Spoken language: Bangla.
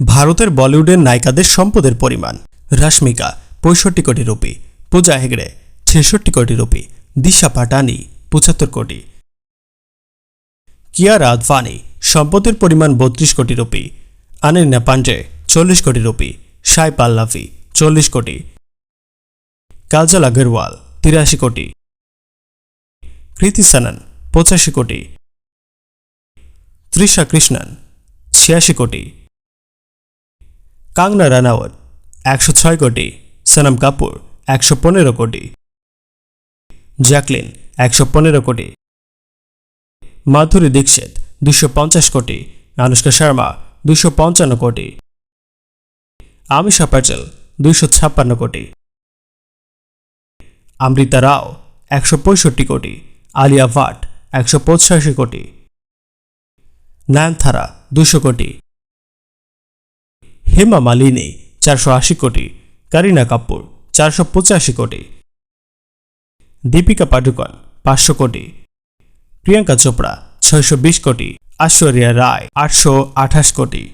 ভারতের বলিউডের নায়িকাদের সম্পদের পরিমাণ: রশ্মিকা ৬৫ কোটি রুপি, পূজা হেগড়ে ৬৬ কোটি রুপি, দিশা পাটানি ৭৫ কোটি, কিয়ারা আদভানি সম্পদের পরিমাণ ৩২ কোটি রুপি, অনন্যা পান্ডে ৪০ কোটি রুপি, সাই পল্লবী ৪০ কোটি, কাজল আগরওয়াল ৮৩ কোটি, কৃতি সেনন ৮৫ কোটি, তৃষা কৃষ্ণন ৮৬ কোটি, কাঙ্গনা রানাওয়াত ১০৬ কোটি, সনম কাপুর ১১৫ কোটি, জ্যাকলিন ১১৫ কোটি, মাধুরী দীক্ষিত ২৫০ কোটি, আনুষ্কা শর্মা ২৫৫ কোটি, আমিষা প্যাটেল ২৫৬ কোটি, অমৃতা রাও ১৬৫ কোটি, আলিয়া ভাট ১৮৫ কোটি, নয়নতারা ২০০ কোটি, হেমা মালিনী ৪৮০ কোটি, করিনা কাপুর ৪৮৫ কোটি, দীপিকা পাডুকোন ৫০০ কোটি, প্রিয়াঙ্কা চোপড়া ৬২০ কোটি, ঐশ্বরিয়া রায় ৮২৮ কোটি।